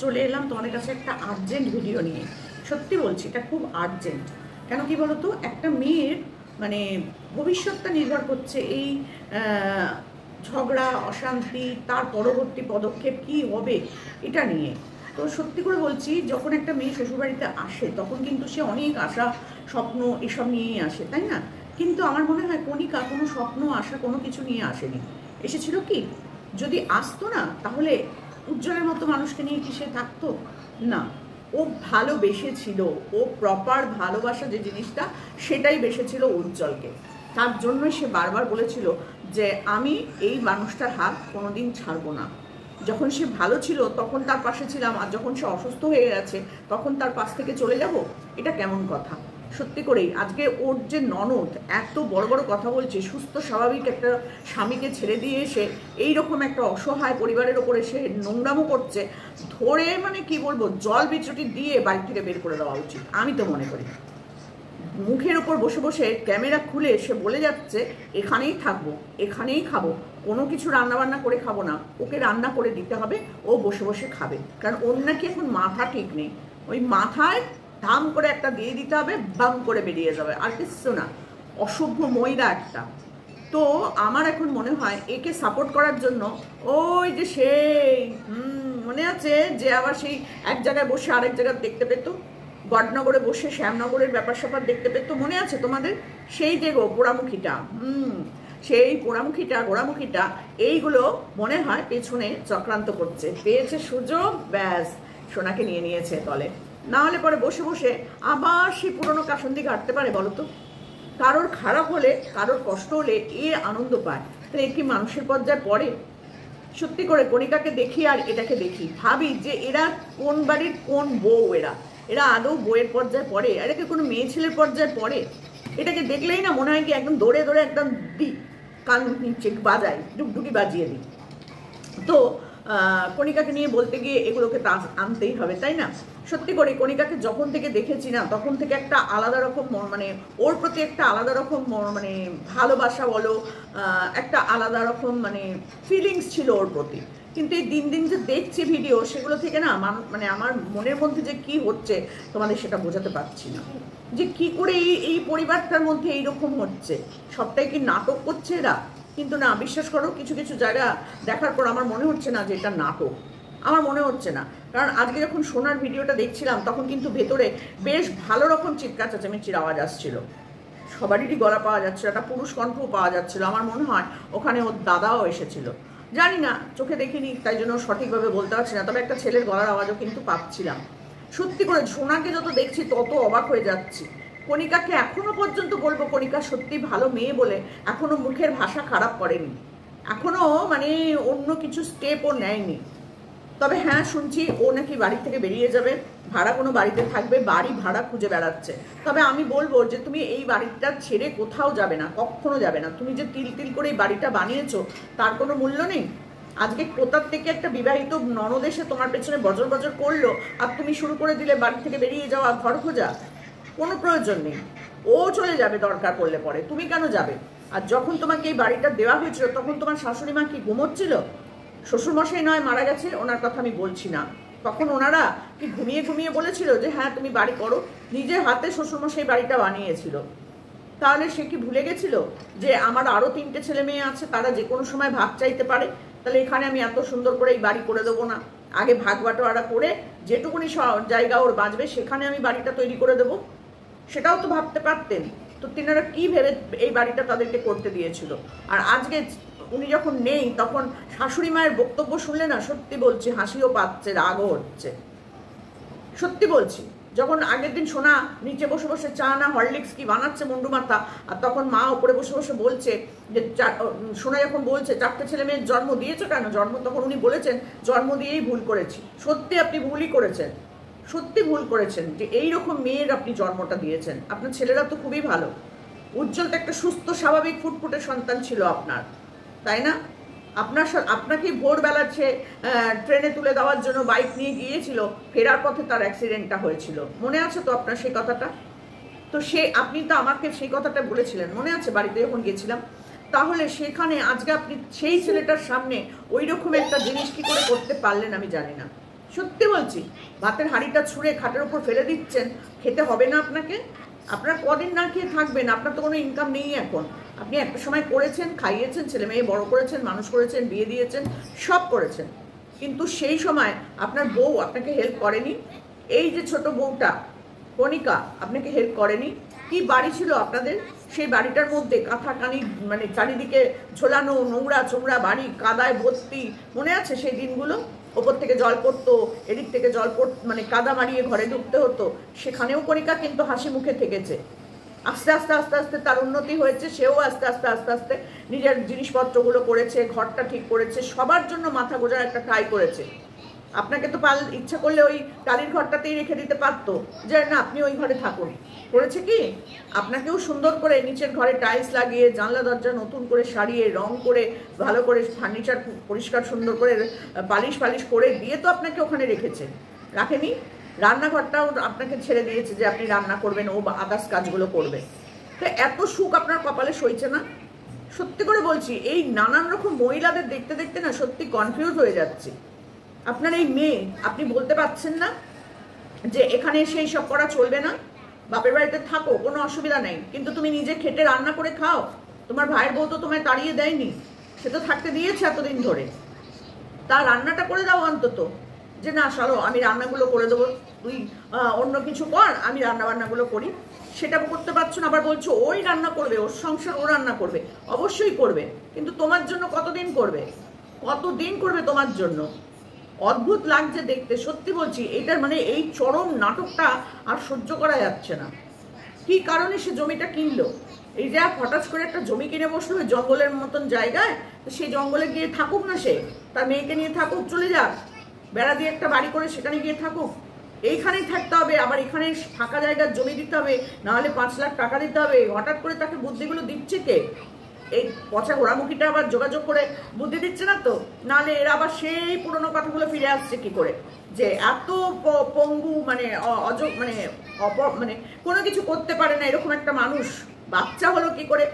চলে এলাম তোমাদের কাছে একটা আর্জেন্ট ভিডিও নিয়ে। সত্যি বলছি, এটা খুব আর্জেন্ট। কেন কি বলতো, একটা মেয়ের মানে ভবিষ্যৎটা নির্ভর করছে এই ঝগড়া, অশান্তি, তার পরবর্তী পদক্ষেপ কি হবে এটা নিয়ে। তো সত্যি করে বলছি, যখন একটা মেয়ে শ্বশুরবাড়িতে আসে তখন কিন্তু সে অনেক আশা, স্বপ্ন এসব নিয়েই আসে, তাই না? কিন্তু আমার মনে হয় কণিকা কোনো স্বপ্ন, আশা কোনো কিছু নিয়ে আসেনি। এসেছিল কি, যদি আসতো না তাহলে উজ্জ্বলের মতো মানুষকে নিয়ে কি সে থাকতো? না, ও ভালোবেসেছিল, ও প্রপার ভালোবাসা যে জিনিসটা সেটাই বেসেছিল উজ্জ্বলকে। তার জন্যই সে বারবার বলেছিল যে আমি এই মানুষটার হাত কোনোদিন ছাড়বো না। যখন সে ভালো ছিল তখন তার পাশে ছিলাম, আর যখন সে অসুস্থ হয়ে গেছে তখন তার পাশ থেকে চলে যাব, এটা কেমন কথা? সত্যি করেই আজকে ওর যে ননদ এত বড় বড় কথা বলছে, সুস্থ স্বাভাবিক একটা স্বামীকে ছেড়ে দিয়ে এসে এইরকম একটা অসহায় পরিবারের ওপরে সে নোংরামো করছে, ধরে মানে কি বলবো, জল বিচুটি দিয়ে বাড়ি থেকে বের করে দেওয়া উচিত আমি তো মনে করি। মুখের ওপর বসে বসে ক্যামেরা খুলে সে বলে যাচ্ছে এখানেই থাকবো, এখানেই খাবো, কোনো কিছু রান্নাবান্না করে খাবো না, ওকে রান্না করে দিতে হবে, ও বসে বসে খাবে। কারণ ওর নাকি এখন মাথা ঠিক নেই, ওই মাথায় ধাম করে একটা দিয়ে দিতে হবে, বাম করে বেরিয়ে যাবে, আর কিছু না। অসভ্য মহিলা একটা। তো আমার এখন মনে হয় একে সাপোর্ট করার জন্য ওই যে সেই মনে আছে যে আবার সেই এক জায়গায় বসে আরেক জায়গায় দেখতে পেতো, গডনগরে বসে শ্যামনগরের ব্যাপার স্যাপার দেখতে পেতো, মনে আছে তোমাদের? সেই যে গো পোড়ামুখীটা, সেই পোড়ামুখীটা গোড়ামুখীটা এইগুলো মনে হয় পেছনে চক্রান্ত করছে, পেয়েছে সুযোগ, ব্যাস সোনাকে নিয়ে নিয়েছে তলে। না হলে পরে বসে বসে আবার সেই পুরনো কাসন্দি ঘাটতে পারে বলো তো? কারোর খারাপ হলে, কারোর কষ্ট হলে এ আনন্দ পায়, তাহলে এ কি মানুষের পর্যায়ে পড়ে? সত্যি করে কণিকাকে দেখি আর এটাকে দেখি, ভাবি যে এরা কোন বাড়ির কোন বউ, এরা আদৌ বউয়ের পর্যায়ে পড়ে? এটাকে কোনো মেয়ে ছেলের পর্যায়ে পড়ে? এটাকে দেখলেই না মনে হয় কি একদম দৌড়ে দৌড়ে একদম কান নিচে বাজাই, ডুকডুকি বাজিয়ে দিই। তো কণিকাকে নিয়ে বলতে গিয়ে এগুলোকে আনতেই হবে, তাই না? সত্যি করে কণিকাকে যখন থেকে দেখেছি না তখন থেকে একটা আলাদা রকম মানে ওর প্রতি একটা আলাদা রকম মানে ভালোবাসা বলো, একটা আলাদা রকম মানে ফিলিংস ছিল ওর প্রতি। কিন্তু এই দিন দিন যে দেখছি ভিডিও, সেগুলো থেকে না মানে আমার মনের মধ্যে যে কি হচ্ছে তোমাদের সেটা বোঝাতে পারছি না, যে কি করে এই পরিবারটার মধ্যে এইরকম হচ্ছে। সবটাই কি নাটক করছে এরা? কিন্তু না, বিশ্বাস করো, কিছু কিছু জায়গা দেখার পর আমার মনে হচ্ছে না যে এটা নাটক, আমার মনে হচ্ছে না। কারণ আজকে যখন সোনার ভিডিওটা দেখছিলাম তখন কিন্তু ভেতরে বেশ ভালো রকম চিৎকার চেঁচামেচির আওয়াজ আসছিল, সবারই গলা পাওয়া যাচ্ছিল, একটা পুরুষ কণ্ঠও পাওয়া যাচ্ছিল। আমার মনে হয় ওখানে ওর দাদাও এসেছিল, জানি না, চোখে দেখিনি তাই জন্য সঠিকভাবে বলতে পারছি না, তবে একটা ছেলের গলার আওয়াজও কিন্তু পাচ্ছিলাম। সত্যি করে সোনাকে যত দেখছি তত অবাক হয়ে যাচ্ছি। কণিকাকে এখনো পর্যন্ত বলবো, কণিকা সত্যি ভালো মেয়ে বলে এখনো মুখের ভাষা খারাপ করেনি, এখনো মানে অন্য কিছু স্টেপও নেয়নি। তবে হ্যাঁ, শুনছি ও নাকি বাড়ি থেকে বেরিয়ে যাবে, ভাড়া কোনো বাড়িতে থাকবে, বাড়ি ভাড়া খুঁজে বেড়াচ্ছে। তবে আমি বলবো যে তুমি এই বাড়িটা ছেড়ে কোথাও যাবে না, কখনো যাবে না। তুমি যে তিল তিল করে এই বাড়িটা বানিয়েছো তার কোনো মূল্য নেই। আজকে কোথার থেকে একটা বিবাহিত ননদ এসে তোমার পেছনে বজর বজর করলো আর তুমি শুরু করে দিলে বাড়ি থেকে বেরিয়ে যাওয়া, ঘর খোঁজা? কোনো প্রয়োজন নেই, ও চলে যাবে দরকার পড়লে, পরে তুমি কেন যাবে? আর যখন তোমাকে এই বাড়িটা দেওয়া হয়েছিল তখন তোমার শাশুড়ি মা কি ঘুমোচ্ছিল? শ্বশুরমশাই নয় মারা গেছে, ওনার কথা আমি বলছি না, তখন ওনারা কি ঘুমিয়ে ঘুমিয়ে বলেছিল যে হ্যাঁ তুমি বাড়ি করো? নিজের হাতে শ্বশুরমশাই বাড়িটা বানিয়েছিল। তাহলে সে কি ভুলে গেছিল যে আমার আরও 3টে ছেলে মেয়ে আছে, তারা যে কোনো সময় ভাগ চাইতে পারে? তাহলে এখানে আমি এত সুন্দর করে এই বাড়ি করে দেবো না? আগে ভাগ বাটোয়ারা করে যেটুকুনি জায়গা ওর বাঁচবে সেখানে আমি বাড়িটা তৈরি করে দেবো, সেটাও তো ভাবতে পারতেন। তো তিনারা কি ভেবে এই বাড়িটা তাদেরকে করতে দিয়েছিল? আর আজকে উনি যখন নেই তখন শাশুড়ি মায়ের বক্তব্য শুনলে না, সত্যি বলছি হাসিও পাচ্ছে, রাগও হচ্ছে। সত্যি বলছি, যখন আগের দিন সোনা নিচে বসে বসে চা না হরলিক্স কি বানাচ্ছে মুন্ডু মাথা, আর তখন মা উপরে বসে বসে বলছে যে সোনা যখন বলছে 4টে ছেলে মেয়ের জন্ম দিয়েছো কেন, তখন উনি বলেছেন জন্ম দিয়েই ভুল করেছি। সত্যি আপনি ভুলই করেছেন, সত্যি ভুল করেছেন যে এইরকম মেয়ের আপনি জন্মটা দিয়েছেন। আপনার ছেলেরা তো খুবই ভালো, উজ্জ্বল তো একটা সুস্থ স্বাভাবিক ফুটফুটে সন্তান ছিল আপনার, তাই না? আপনাকে ভোরবেলা সে ট্রেনে তুলে দেওয়ার জন্য বাইক নিয়ে গিয়েছিল, ফেরার পথে তার অ্যাক্সিডেন্টটা হয়েছিল, মনে আছে তো আপনার সেই কথাটা? তো আপনি তো আমাকে সেই কথাটা বলেছিলেন, মনে আছে, বাড়িতে যখন গেছিলাম। তাহলে সেখানে আজকে আপনি সেই ছেলেটার সামনে ওই রকম একটা জিনিস কি করে করতে পারলেন আমি জানি না। সত্যি বলছি, ভাতের হাঁড়িটা ছুঁড়ে খাটের উপর ফেলে দিচ্ছেন, খেতে হবে না আপনাকে? আপনার কদিন না খেয়ে থাকবেন? আপনার তো কোনো ইনকাম নেই এখন। আপনি একটা সময় করেছেন, খাইয়েছেন, ছেলে মেয়ে বড় করেছেন, মানুষ করেছেন, বিয়ে দিয়েছেন, সব করেছেন, কিন্তু সেই সময় আপনার বউ আপনাকে হেল্প করেনি। এই যে ছোট বউটা কণিকা আপনাকে হেল্প করেনি। কি বাড়ি ছিল আপনাদের? সেই বাড়িটার মধ্যে কাঁথা কানি মানে চারিদিকে ঝোলানো, নোংরা চোংরা বাড়ি, কাদায় ভর্তি, মনে আছে সেই দিনগুলো? ওপর থেকে জল পড়তো, এদিক থেকে জল মানে কাদা মারিয়ে ঘরে ঢুকতে হতো। সেখানেও কণিকা কিন্তু হাসি মুখে থেকেছে। আস্তে আস্তে আস্তে আস্তে তার উন্নতি হয়েছে, সেও আস্তে আস্তে আস্তে আস্তে নিজের জিনিসপত্রগুলো করেছে, ঘরটা ঠিক করেছে, সবার জন্য মাথা গোজার একটা ট্রাই করেছে। আপনাকে তো ইচ্ছা করলে ওই টালির ঘরটাতেই রেখে দিতে পারতো, যে না আপনি ওই ঘরে থাকুন। করেছে কি? আপনাকেও সুন্দর করে নিচের ঘরে টাইলস লাগিয়ে, জানলা দরজা নতুন করে সারিয়ে, রং করে, ভালো করে ফার্নিচার পরিষ্কার সুন্দর করে পালিশ করে দিয়ে তো আপনাকে ওখানে রেখেছে, রাখেনি? রান্নাঘরটাও আপনাকে ছেড়ে দিয়েছে যে আপনি রান্না করবেন, ও আদার্স কাজগুলো করবে। তো এত সুখ আপনার কপালে সইছে না? সত্যি করে বলছি, এই নানান রকম মহিলাদের দেখতে দেখতে না সত্যি কনফিউজ হয়ে যাচ্ছে। আপনার এই মেয়ে, আপনি বলতে পারছেন না যে এখানে এসে এইসব করা চলবে না, বাপের বাড়িতে থাকো, কোনো অসুবিধা নেই, কিন্তু তুমি নিজে খেটে রান্না করে খাও। তোমার ভাইয়ের বউ তো তোমায় তাড়িয়ে দেয়নি, সে তো থাকতে দিয়েছে এতদিন ধরে। তা রান্নাটা করে দাও অন্তত, যে না চলো আমি রান্নাগুলো করে দেবো, তুই অন্য কিছু কর, আমি রান্না বান্নাগুলো করি। সেটা করতে পারছো না, আবার বলছো ওই রান্না করবে, ওর সংসার ও রান্না করবে। অবশ্যই করবে, কিন্তু তোমার জন্য কতদিন করবে? কতদিন করবে তোমার জন্য? অদ্ভুত লাগছে দেখতে, সত্যি বলছি। এটার মানে এই চরম নাটকটা আর সহ্য করা যাচ্ছে না। কি কারণে সে জমিটা কিনলো? এই যে হঠাৎ করে একটা জমি কিনে বসলো জঙ্গলের মতন জায়গায়, তো সেই জঙ্গলে গিয়ে থাকুক না, সে তার মেয়েকে নিয়ে থাকুক, চলে যাক, বেড়া দিয়ে একটা বাড়ি করে সেখানে গিয়ে থাকুক। এইখানেই থাকতে হবে, আবার এখানে ফাঁকা জায়গার জমি দিতে হবে, নাহলে 5 লাখ টাকা দিতে হবে। হঠাৎ করে তাকে বুদ্ধিগুলো দিচ্ছে কে? এই পচা ঘোড়ামুখীটা আবার যোগাযোগ করে বুদ্ধি দিচ্ছে না তো? নাহলে এরা আবার সেই পুরোনো কথাগুলো ফিরে আসছে কি করে, যে এত পঙ্গু মানে মানে কোনো কিছু করতে পারে না এরকম একটা মানুষ বাচ্চা হলো কি করে?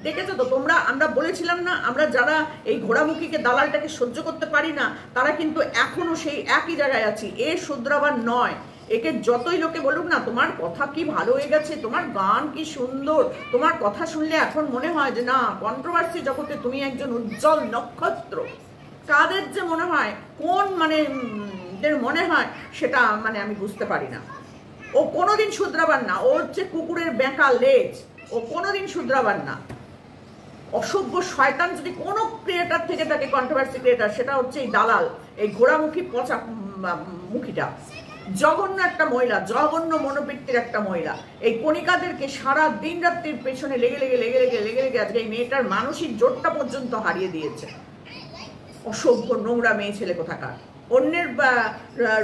দেখেছো তো তোমরা? আমরা বলেছিলাম না, আমরা যারা এই ঘোড়ামুখীকে দালালটাকে সহ্য করতে পারি না, তারা কিন্তু এখনো সেই একই জায়গায় আছি। এ শুধরাবার নয়। একে যতই লোকে বলুক না তোমার কথা কি ভালো হয়ে গেছে, তোমার গান কি সুন্দর, তোমার কথা শুনলে এখন মনে হয় যে না কন্ট্রোভার্সি জগতে তুমি একজন উজ্জ্বল নক্ষত্র, কাদের যে মনে হয়, কোন মানে মনে হয় সেটা মানে আমি বুঝতে পারি না। ও কোনোদিন শুধরাবার না, ও হচ্ছে কুকুরের বেঁকা লেজ, ও কোনোদিন শুধরাবার না। অসভ্য শয়তান যদি কোনো ক্রিয়েটার থেকে থাকে, কন্ট্রোভার্সি ক্রিয়েটার, সেটা হচ্ছে এই দালাল, এই ঘোড়ামুখী পচা মুখীটা। জঘন্য একটা মহিলা, জঘন্য মনোবৃত্তির একটা মহিলা। এই কণিকাদেরকে সারা দিন রাত্রির পেছনে লেগে লেগে আজকে এই মেয়েটার মানসিক জোরটা পর্যন্ত হারিয়ে দিয়েছে। অসভ্য নোংরা মেয়ে ছেলে কোথাকার। অন্যের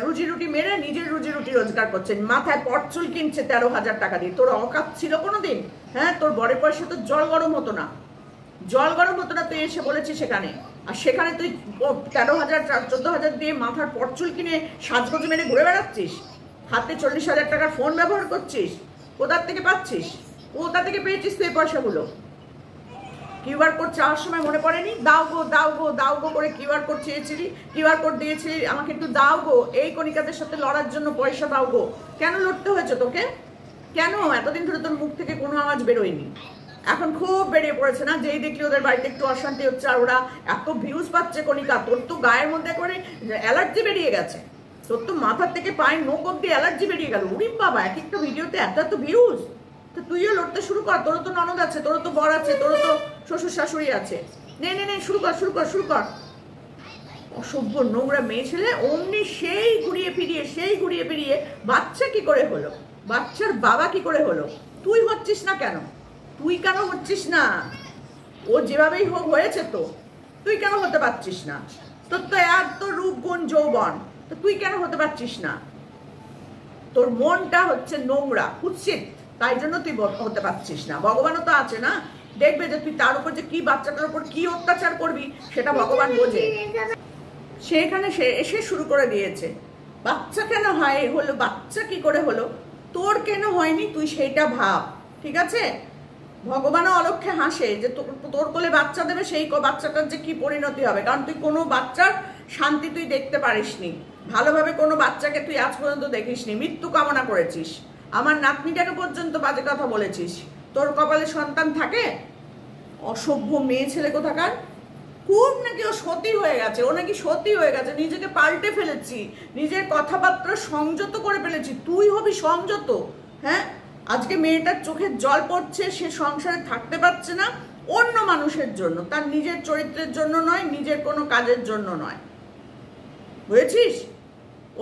রুজি রুটি মেরে নিজের রুজি রুটি রোজগার করছে, মাথায় পটচুল কিনছে 13,000 টাকা দিয়ে। তোর অকাত ছিল কোনোদিন? হ্যাঁ, তোর বরের পয়সা তো জল গরম হতো না, জল গরম হতো না। তুই এসে বলেছিস সেখানে, আর সেখানে তুই 13,000 14,000 দিয়ে মাথার পটচুল কিনে সাজগোজ মেরে ঘুরে বেড়াচ্ছিস, হাতে 40,000 টাকার ফোন ব্যবহার করছিস। কোথার থেকে পাচ্ছিস? কোথা থেকে পেয়েছিস তুই পয়সাগুলো? কিউআর কোড চাওয়ার সময় মনে পড়েনি? দাও গো দাও গো দাও গো করে কিউআর কোড চেয়েছিলি, কিউআর কোড দিয়েছিলি, আমাকে একটু দাও গো, এই কণিকাদের সাথে লড়ার জন্য পয়সা দাও গো। কেন লড়তে হয়েছে তোকে? কেন এতদিন ধরে তোর মুখ থেকে কোনো আওয়াজ বেরোয়নি? এখন খুব বেরিয়ে পড়েছে না, যেই দেখলি ওদের বাড়িতে একটু অশান্তি হচ্ছে আর ওরা এত ভিউজ পাচ্ছে। কণিকা, তোর তো গায়ের মধ্যে করে অ্যালার্জি বেরিয়ে গেছে, তোর তো মাথার থেকে পায়ের নোক অব্দি অ্যালার্জি বেরিয়ে গেল। উড়ি বাবা, এক একটা ভিডিওতে এত ভিউজ। তো তুইও লড়তে শুরু কর, তোরও তো ননদ আছে, তোরও তো বর আছে, তোরও তো শ্বশুর শাশুড়ি আছে। নে নে নে, শুরু কর শুরু কর শুরু কর। অসভ্য নোংরা মেয়ে ছেলে, অমনি সেই ঘুরিয়ে ফিরিয়ে বাচ্চা কি করে হলো, বাচ্চার বাবা কি করে হলো? তুই হচ্ছিস না কেন? তুই কেন হচ্ছিস না? ও যেভাবেই হোক হয়েছে, তো তুই কেন হতে পারছিস না? তোর তো এত রূপ গুণ যৌবন, তো তুই কেন হতে পারছিস না? তোর মনটা হচ্ছে নোংরা কুৎসিত, তাই জন্য তুই হতে পারছিস না। ভগবানও তো আছে না, দেখবে যে তুই তার উপর যে কি বাচ্চাটার উপর কি অত্যাচার করবি সেটা ভগবান বোঝে। সেখানে সে এসে শুরু করে দিয়েছে, বাচ্চা কেন হয় হলো, বাচ্চা কি করে হলো, তোর কেন হয়নি তুই সেইটা ভাব, ঠিক আছে? ভগবানও অলক্ষে হাসে যে তোর কোলে বাচ্চা দেবে, সেই বাচ্চাটার যে কি পরিণতি হবে, কারণ তুই কোনো বাচ্চার শান্তি তুই দেখতে পারিসনি। ভালোভাবে কোনো বাচ্চাকে তুই আজ পর্যন্ত দেখিসনি, মৃত্যু কামনা করেছিস, আমার নাতনিটাকে পর্যন্ত বাজে কথা বলেছিস। তোর কপালে সন্তান থাকে? অসভ্য মেয়ে ছেলে কোথাকার। খুব নাকি ও সতী হয়ে গেছে, ও নাকি সতী হয়ে গেছে, নিজেকে পাল্টে ফেলেছি, নিজের কথাবার্তা সংযত করে ফেলেছি। তুই হবি সংযত? হ্যাঁ, আজকে মেয়েটার চোখের জল পড়ছে, সে সংসারে থাকতে পারছে না অন্য মানুষের জন্য, তার নিজের চরিত্রের জন্য নয়, নিজের কোনো কাজের জন্য নয়, বুঝেছিস?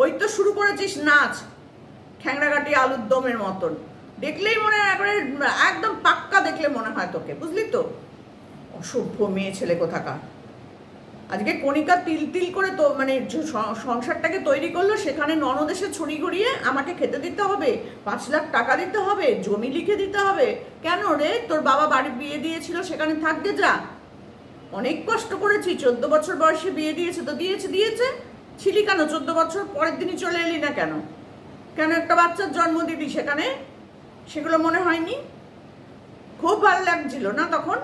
ওই তো শুরু করেছিস নাচ, ঠ্যাংরাগাটি আলুর দমের মতন, দেখলেই মনে হয় একবারে একদম পাক্কা দেখলে মনে হয় তোকে, বুঝলি তো? অসভ্য মেয়ে ছেলে কোথাকার। আজকে কণিকা তিল তিল করে তো মানে সংসারটাকে তৈরি করলো, সেখানে ননদেশে ছড়ি ঘুরিয়ে আমাকে খেতে দিতে হবে, 5 লাখ টাকা দিতে হবে, জমি লিখে দিতে হবে। কেন রে? তোর বাবা বাড়ি বিয়ে দিয়েছিল, সেখানে থাকতে যা। অনেক কষ্ট করেছি, 14 বছর বয়সে বিয়ে দিয়েছে তো দিয়েছে, ছিলি কেন 14 বছর? পরের দিনই চলে এলি না কেন? কেন একটা বাচ্চার জন্ম দিবি সেখানে? সেগুলো মনে হয়নি? খুব ভালো লাগছিল না তখন?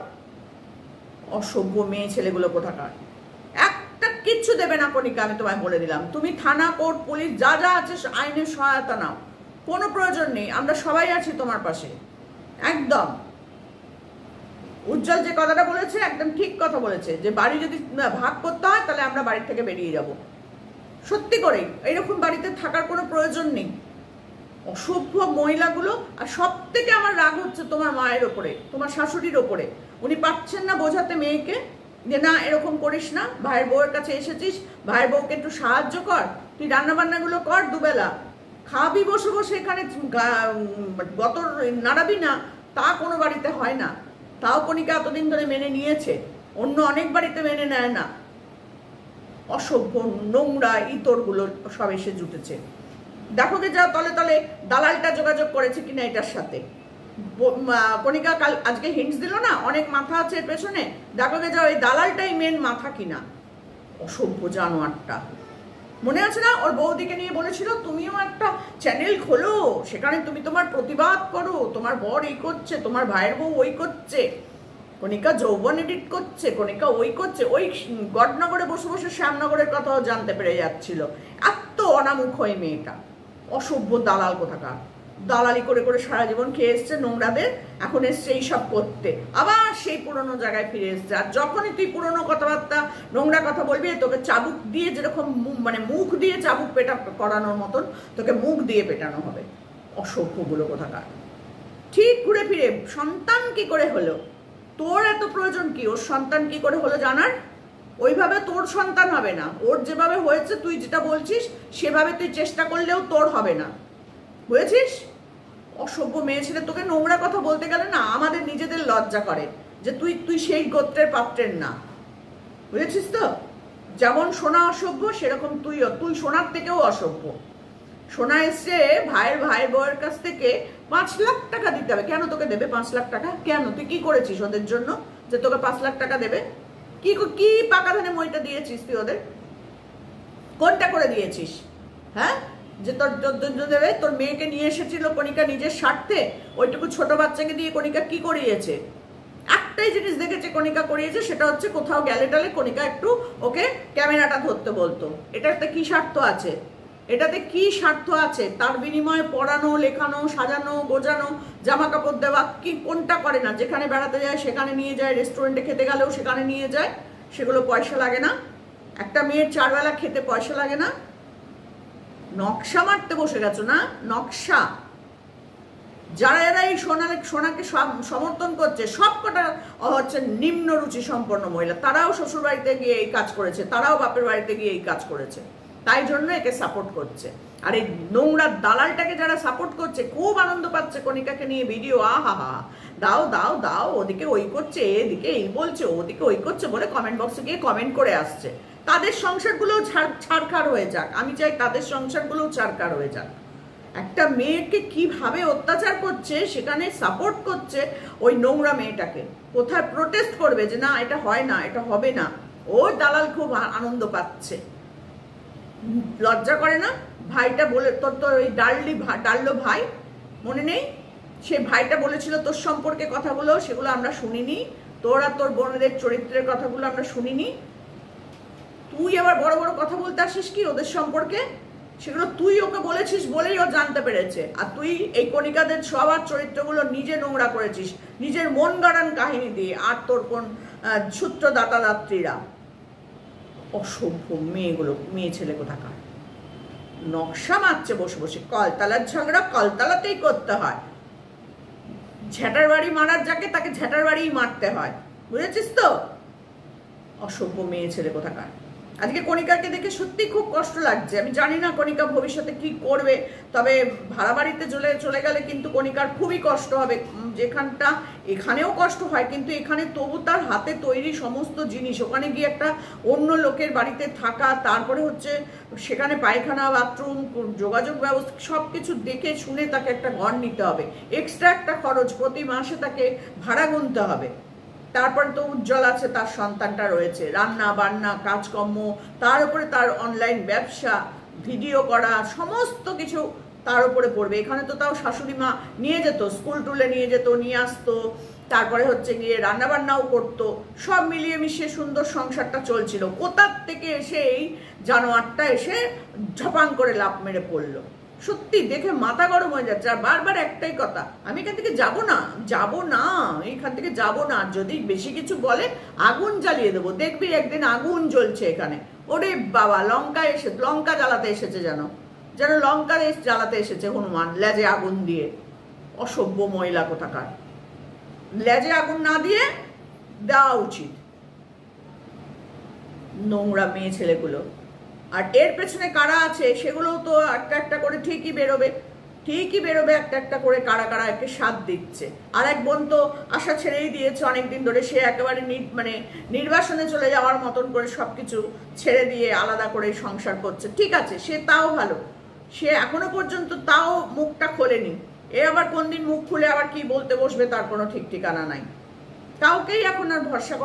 অসভ্য মেয়ে ছেলেগুলো কোথাকার। একটা কিচ্ছু দেবে না কণিকা, আমি তোমায় বলে দিলাম। তুমি থানা, কোর্ট, পুলিশ যা যা আছে আইনের সহায়তা নাও, কোনো প্রয়োজন নেই, আমরা সবাই আছি তোমার পাশে। একদম উজ্জ্বল যে কথাটা বলেছে একদম ঠিক কথা বলেছে, যে বাড়ি যদি ভাগ করতে হয় তাহলে আমরা বাড়ি থেকে বেরিয়ে যাব। সত্যি করেই এইরকম বাড়িতে থাকার কোনো প্রয়োজন নেই। অসভ্য মহিলাগুলো। আর সব থেকে আমার রাগ হচ্ছে তোমার মায়ের ওপরে, তোমার শাশুড়ির ওপরে। উনি পাচ্ছেন না বোঝাতে মেয়েকে যে না এরকম করিস না, ভাইয়ের বউয়ের কাছে এসেছিস, ভাইয়ের বউকে একটু সাহায্য কর, তুই রান্নাবান্নাগুলো কর, দুবেলা খাবি বসে বসে, এখানে গতর নাড়াবি না, তা কোনো বাড়িতে হয় না। তাও কণিকা এতদিন ধরে মেনে নিয়েছে, অন্য অনেক বাড়িতে মেনে নেয় না। অসভ্য নোংরা ইতরগুলো সব এসে জুটেছে। দেখো গে যাও তলে তলে দালালটা যোগাযোগ করেছে কিনা এটার সাথে। কণিকা কাল আজকে হিন্টস দিল না, অনেক মাথা আছে এর পেছনে, দেখো গে যাও এই দালালটাই মেন মাথা কিনা। অসভ্য জানোয়ারটা। মনে আছে না ওর বৌদিকে নিয়ে বলেছিল তুমিও একটা চ্যানেল খোলো, সেখানে তুমি তোমার প্রতিবাদ করো, তোমার বর এই করছে, তোমার ভাইয়ের বউ ওই করছে, কণিকা যৌবন এডিট করছে, কণিকা ওই করছে। ওই গডনগরে বসে বসে শ্যামনগরের কথাও জানতে পেরে যাচ্ছিল। এত অনামুখ ওই মেয়েটা, অসভ্য দালাল কোথাকার। দালালি করে করে সারা জীবন খেয়ে এসছে নোংরাদের, এখন এসছে এইসব করতে, আবার সেই পুরনো জায়গায় ফিরে এসছে। আর যখনই তুই পুরনো কথাবার্তা নোংরা কথা বলবি, তোকে চাবুক দিয়ে, যেরকম মানে মুখ দিয়ে চাবুক পেটা করানোর মতন তোকে মুখ দিয়ে পেটানো হবে। অসভ্যগুলো কোথাকার। ঠিক ঘুরে ফিরে সন্তান কি করে হলো? তোর এত প্রয়োজন কি ওর সন্তান কি করে হলো জানার? ওইভাবে তোর সন্তান হবে না, ওর যেভাবে হয়েছে তুই যেটা বলছিস সেভাবে তুই চেষ্টা করলেও তোর হবে না, বুঝেছিস? অসভ্য মেয়ে ছেলে। তোকে নোংরা কথা বলতে গেলে না আমাদের নিজেদের লজ্জা করে যে তুই সেই গোত্রের পাত্রের না, বুঝেছিস তো? যেমন সোনা অসভ্য সেরকম তুই সোনার থেকেও অসভ্য। সোনা এসছে ভাইয়ের বউয়ের কাছ থেকে 5 লাখ টাকা দিতে হবে। কেন তোকে দেবে 5 লাখ টাকা? কেন? তুই কি করেছিস ওদের জন্য যে তোকে 5 লাখ টাকা দেবে? কি পাকা ধানে মইটা দিয়েছিস তুই ওদের? কোনটা করে দিয়েছিস? হ্যাঁ, যে তোর দেবে? তোর মেয়েকে নিয়ে এসেছিল কণিকা নিজের স্বার্থে, ওইটুকু ছোট বাচ্চাকে দিয়ে কণিকা কি করিয়েছে? একটাই জিনিস দেখেছে কণিকা করিয়েছে, সেটা হচ্ছে কোথাও গেলে টালে কণিকা একটু ওকে ক্যামেরাটা ধরতে বলতো। এটাতে কি স্বার্থ আছে? এটাতে কি স্বার্থ আছে? তার বিনিময়ে পড়ানো, লেখানো, সাজানো, গোজানো, জামা কাপড় দেওয়া, কি কোনটা করে না? যেখানে বেড়াতে যায় সেখানে নিয়ে যায়, রেস্টুরেন্টে খেতে গেলেও সেখানে নিয়ে যায়, সেগুলো পয়সা লাগে না? একটা মেয়ের 4 বেলা খেতে পয়সা লাগে না? নকশা মারতে বসে গেছো না? নকশা। যারা এই সোনাকে সমর্থন করছে সব কটা হচ্ছে নিম্ন রুচি সম্পন্ন মহিলা, তারাও শ্বশুর বাড়িতে গিয়ে এই কাজ করেছে, তারাও বাপের বাড়িতে গিয়ে এই কাজ করেছে, তাই জন্য একে সাপোর্ট করছে। আর এই নোংরা দালালটাকে যারা সাপোর্ট করছে খুব আনন্দ পাচ্ছে কণিকাকে নিয়ে ভিডিও, আহা হা, দাও দাও দাও, ওদিকে ওই করছে, এদিকে এই বলছে, ওদিকে ওই করছে বলে কমেন্ট বক্সে গিয়ে কমেন্ট করে আসছে। তাদের সংসারগুলোও ছাড়খাড় হয়ে যাক, আমি চাই তাদের সংসারগুলোও ছাড়খাড় হয়ে যাক। একটা মেয়েকে কিভাবে অত্যাচার করছে সেখানে সাপোর্ট করছে ওই নোংরা মেয়েটাকে। কোথায় প্রোটেস্ট করবে যে না এটা হয় না, এটা হবে না, ও দালাল খুব আনন্দ পাচ্ছে। লজ্জা করে না? ভাইটা বলে তোর ওই ডাললো ভাই মনে নেই? সে ভাইটা বলেছিল তোর সম্পর্কে কথাগুলো, সেগুলো আমরা শুনিনি। তোর আর তোর বোনদের চরিত্রের কথাগুলো আমরা শুনিনি। তুই আবার বড় বড় কথা বলতে আসিস কি ওদের সম্পর্কে? সেগুলো তুই ওকে বলেছিস বলেই ও জানতে পেরেছে। আর তুই এই কণিকাদের সবার চরিত্রগুলো নিজে নোংরা করেছিস নিজের মন গড়ান কাহিনী দিয়ে। আর তোর কোন সূত্রদাতা দাত্রীরা, অসভ্য মেয়েগুলো, মেয়ে ছেলে কোথাকার, নকশা মারছে বসে বসে। কলতলার ঝগড়া কলতলাতেই করতে হয়, ঝ্যাটার বাড়ি মারার যাকে তাকে ঝ্যাটার বাড়িই মারতে হয়, বুঝেছিস তো? অসভ্য মেয়ে ছেলে কোথাকার। আজকে কণিকাকে দেখে সত্যি খুব কষ্ট লাগছে। আমি জানি না কণিকা ভবিষ্যতে কি করবে, তবে ভাড়া বাড়িতে চলে গেলে কিন্তু কণিকার খুবই কষ্ট হবে। যেখানটা এখানেও কষ্ট হয়, কিন্তু এখানে তবু তার হাতে তৈরি সমস্ত জিনিস, ওখানে গিয়ে একটা অন্য লোকের বাড়িতে থাকা, তারপরে হচ্ছে সেখানে পায়খানা বাথরুম যোগাযোগ ব্যবস্থা সব কিছু দেখে শুনে তাকে একটা ঘর নিতে হবে, এক্সট্রা একটা খরচ, প্রতি মাসে তাকে ভাড়া গুনতে হবে। তারপরে তো উজ্জ্বল আছে, তার সন্তানটা রয়েছে, রান্না বান্না কাজকর্ম, তার উপরে তার অনলাইন ব্যবসা, ভিডিও করা, সমস্ত কিছু তার উপরে পড়বে। এখানে তো তাও শাশুড়ি মা নিয়ে যেত, স্কুল টুলে নিয়ে যেত, নিয়ে আসতো, তারপরে হচ্ছে গিয়ে রান্না বান্নাও করতো, সব মিলিয়ে মিশিয়ে সুন্দর সংসারটা চলছিল। কোথার থেকে এসে এই জানোয়ারটা এসে ঝপাং করে লাফ মেরে পড়লো। সত্যি দেখে মাথা গরম হয়ে যাচ্ছে। আর বারবার একটাই কথা, আমি এখান থেকে যাব না, এখান থেকে যাব না। যদি বেশি কিছু বলে আগুন জ্বালিয়ে দেবো, দেখবি একদিন আগুন জ্বলছে এখানে। ওরে বাবা, লঙ্কা জ্বালাতে এসেছে, যেন লঙ্কা জ্বালাতে এসেছে হনুমান, লেজে আগুন দিয়ে। অসভ্য মহিলা কোথাকার, লেজে আগুন না দিয়ে দেওয়া উচিত নোংরা মেয়ে ছেলেগুলো। আর এর পেছনে কারা আছে সেগুলোও তো একটা একটা করে ঠিকই বেরোবে একটা একটা করে কারা কারা একে সাথ দিচ্ছে। আর এক বোন তো আশা ছেড়েই দিয়েছে অনেকদিন ধরে, সে একেবারে নির্বাসনে চলে যাওয়ার মতন করে সবকিছু ছেড়ে দিয়ে আলাদা করে সংসার করছে। ঠিক আছে, সে তাও ভালো, সে এখনো পর্যন্ত তাও মুখটা খোলেনি। এ আবার কোন দিন মুখ খুলে আবার কি বলতে বসবে তার কোনো ঠিক ঠিকানা নাই। কাউকেই এখন আর ভরসা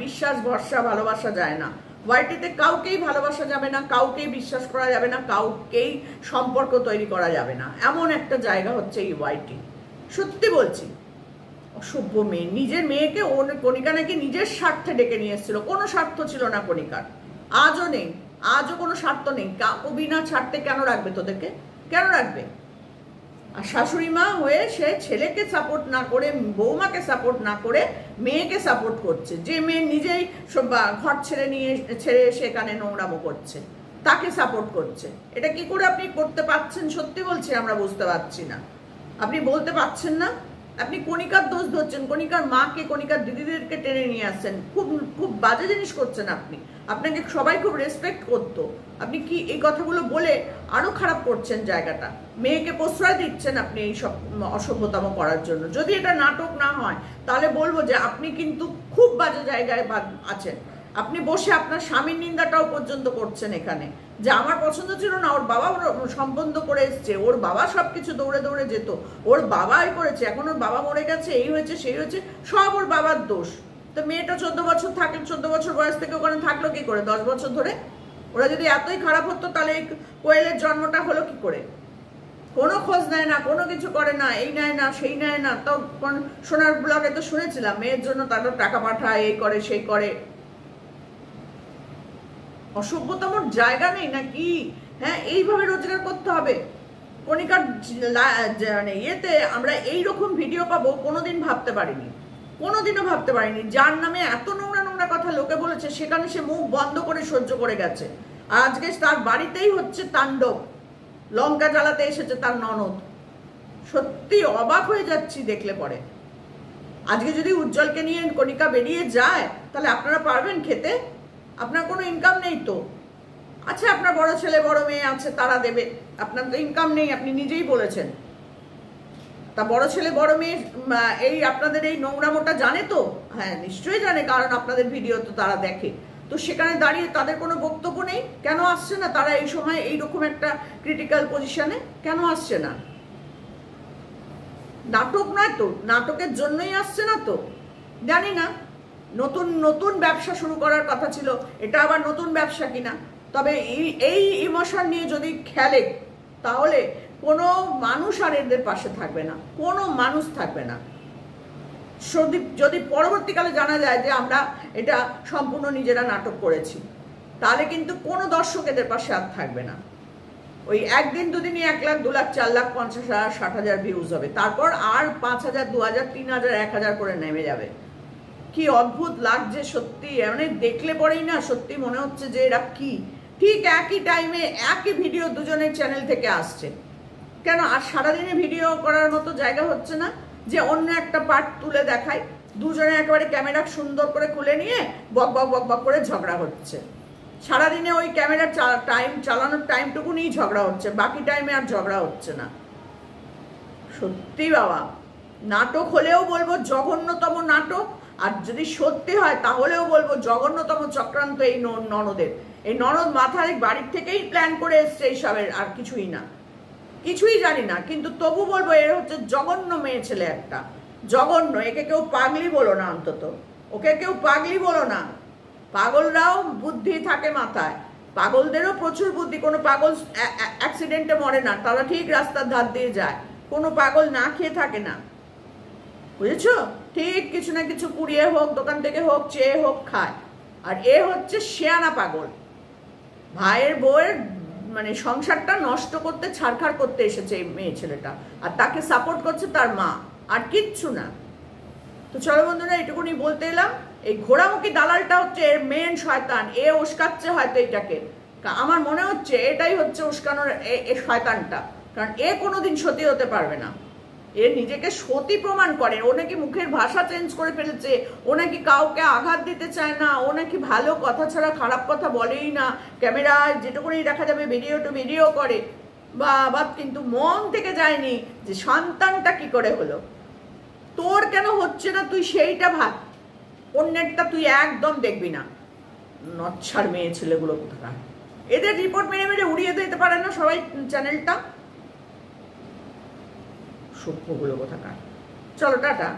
বিশ্বাস ভরসা ভালোবাসা যায় না। ওয়াইটিতে কাউকেই ভালোবাসা যাবে না, কাউকেই বিশ্বাস করা যাবে না, কাউকেই সম্পর্ক তৈরি করা যাবে না, এমন একটা জায়গা হচ্ছে এই ওয়াইটি। সত্যি বলছি, অসভ্য মেয়ে। নিজের মেয়েকে কণিকা নাকি নিজের স্বার্থে ডেকে নিয়ে এসেছিল, কোনো স্বার্থ ছিল না কণিকার, আজও নেই, আজও কোনো স্বার্থ নেই। বিনা স্বার্থে কেন রাখবে তোদেরকে, কেন রাখবে? আর শাশুড়ি মা হয়ে সে ছেলেকে সাপোর্ট না করে, বৌমাকে সাপোর্ট না করে মেয়েকে সাপোর্ট করছে, যে মেয়ে নিজেই ঘর ছেড়ে সেখানে নোংরামো করছে, তাকে সাপোর্ট করছে। এটা কি করে আপনি করতে পারছেন? সত্যি বলছি, আমরা বুঝতে পারছি না। আপনি বলতে পারছেন না, আপনি কণিকার দোষ ধরছেন, কণিকার মাকে, কণিকার দিদিদেরকে টেনে নিয়ে আসছেন। খুব খুব বাজে জিনিস করছেন আপনি। আপনাকে সবাই খুব রেসপেক্ট করতো, আপনি কি এই কথাগুলো বলে আরো খারাপ করছেন জায়গাটা। মেয়েকে প্রশ্রয় দিচ্ছেন আপনি এই সব অসভ্যতম করার জন্য। যদি এটা নাটক না হয় তাহলে বলবো যে আপনি কিন্তু খুব বাজে জায়গায় আছেন। আপনি বসে আপনার স্বামীর নিন্দাটাও পর্যন্ত করছেন এখানে, যে আমার পছন্দ ছিল না, ওর বাবা সম্বন্ধ করে এসছে, ওর বাবা সবকিছু দৌড়ে দৌড়ে যেত, ওর বাবাই করেছে, এখন ওর বাবা মরে গেছে, এই হয়েছে সেই হয়েছে, সব ওর বাবার দোষ। তো মেয়েটা 14 বছর থাকে, 14 বছর বয়স থেকে ওখানে থাকলো কি করে 10 বছর ধরে? ওরা যদি এতই খারাপ হতো তাহলে এই কোয়েলের জন্মটা হলো কি করে? কোনো খোঁজ নেয় না, কোনো কিছু করে না, এই নেয় না সেই নেয় না। তো সোনার ব্লগে তো শুনেছিলাম মেয়ের জন্য তারা টাকা পাঠায়, এই করে সেই করে। অসভ্যতমর জায়গা নেই নাকি? হ্যাঁ, এইভাবে রোজগার করতে হবে। কণিকার মানে ইয়েতে আমরা এইরকম ভিডিও পাবো কোনোদিন ভাবতে পারিনি, কোনোদিনও ভাবতে পারিনি। যার নামে এত নোংরা নোংরা কথা লোকে বলেছে, সেখানে সে মুখ বন্ধ করে সহ্য করে গেছে। আর আজকে তার বাড়িতেই হচ্ছে তাণ্ডব, লঙ্কা জ্বালাতে এসেছে তার ননদ। সত্যি অবাক হয়ে যাচ্ছি দেখলে পরে। আজকে যদি উজ্জ্বলকে নিয়ে কণিকা বেরিয়ে যায় তাহলে আপনারা পারবেন খেতে? আপনার কোনো ইনকাম নেই তো। আচ্ছা, আপনার বড় ছেলে বড় মেয়ে আছে, তারা দেবে, আপনার তো ইনকাম নেই, আপনি নিজেই বলেছেন। তা বড় ছেলে বড় মেয়ে এই আপনাদের এই নোংরামোটা জানে তো? হ্যাঁ, নিশ্চয়ই জানে, কারণ আপনাদের ভিডিও তো তারা দেখে। তো সেখানে দাঁড়িয়ে তাদের কোনো বক্তব্য নেই? কেন আসছে না তারা এই সময় এইরকম একটা ক্রিটিক্যাল পজিশনে? কেন আসছে না? নাটক নয় তো? নাটকের জন্যই আসছে না তো? জানি না, নতুন নতুন ব্যবসা শুরু করার কথা ছিল, এটা আবার নতুন ব্যবসা কিনা। তবে এই ইমোশন নিয়ে যদি খেলে তাহলে কোনো মানুষ আর এদের পাশে থাকবে না, কোনো মানুষ থাকবে না। যদি পরবর্তীকালে জানা যায় যে আমরা এটা সম্পূর্ণ নিজেরা নাটক করেছি, তাহলে কিন্তু কোনো দর্শক এদের পাশে আর থাকবে না। ওই একদিন দুদিনই 1 লাখ 2 লাখ 4 লাখ 50,000 60,000 ভিউজ হবে, তারপর আর 5,000 2,000 3,000 1,000 করে নেমে যাবে। কি অদ্ভুত লাগছে সত্যি, মানে দেখলে পরেই না সত্যি মনে হচ্ছে যে এরা কি ঠিক একই টাইমে একই ভিডিও দুজনের চ্যানেল থেকে আসছে। কেন আর সারাদিনে ভিডিও করার মতো জায়গা হচ্ছে না যে অন্য একটা পার্ট তুলে দেখায়? দুজনে একেবারে ক্যামেরা সুন্দর করে খুলে নিয়ে বক বক বক বক করে ঝগড়া হচ্ছে। সারাদিনে ওই ক্যামেরা টাইম চালানোর টাইমটুকু নিয়েই ঝগড়া হচ্ছে, বাকি টাইমে আর ঝগড়া হচ্ছে না। সত্যি বাবা, নাটক হলেও বলবো জঘন্যতম নাটক, আর যদি সত্যি হয় তাহলেও বলবো জঘন্যতম চক্রান্ত এই ননদের। এই ননদ মাথায় বাড়ির থেকেই প্ল্যান করে এসছে এইসবের, আর কিছুই না, কিছুই জানি না, কিন্তু তবু বলবো এর হচ্ছে জঘন্য মেয়ে ছেলে একটা, জঘন্য। একে কেউ পাগলি বলো না, অন্তত ওকে কেউ পাগলি বলো না। পাগলরাও বুদ্ধি থাকে মাথায়, পাগলদেরও প্রচুর বুদ্ধি। কোনো পাগল অ্যাক্সিডেন্টে মরে না, তারা ঠিক রাস্তার ধার দিয়ে যায়। কোনো পাগল না খেয়ে থাকে না, বুঝেছো? ঠিক কিছু না কিছু কুড়িয়ে হোক, দোকান থেকে হোক, চেয়ে হোক খায়। আর এ হচ্ছে শেয়ানা পাগল, ভাইয়ের বউয়ের মানে সংসারটা নষ্ট করতে ছাড়খাড় করতে এসেছে এই মেয়ে ছেলেটা, আর তাকে সাপোর্ট করছে তার মা, আর কিচ্ছু না। তো চলো বন্ধুরা, এটুকুনি বলতে এলাম। এই ঘোড়ামুখী দালালটা হচ্ছে এর মেন শয়তান, এ উস্কাচ্ছে হয়তো এটাকে। আমার মনে হচ্ছে এটাই হচ্ছে উস্কানোর এ শয়তানটা, কারণ এ কোনোদিন সতী হতে পারবে না। এ নিজেকে সতী প্রমাণ করে, ও নাকি মুখের ভাষা চেঞ্জ করে ফেলেছে, ও নাকি কাউকে আঘাত দিতে চায় না, ও নাকি ভালো কথা ছাড়া খারাপ কথা বলেই না, ক্যামেরায় যেটুকুনি দেখা যাবে ভিডিও টু ভিডিও করে। বা কিন্তু মন থেকে যায়নি যে সন্তানটা কি করে হলো, তোর কেন হচ্ছে না তুই সেইটা ভাব, অন্যেরটা তুই একদম দেখবি না। নচ্ছার মেয়ে ছেলেগুলো কোথাকার, এদের রিপোর্ট মেরে মেরে উড়িয়ে দিতে পারে না সবাই চ্যানেলটা, সভ্যগুলো কোথাকার। চলো টাটা।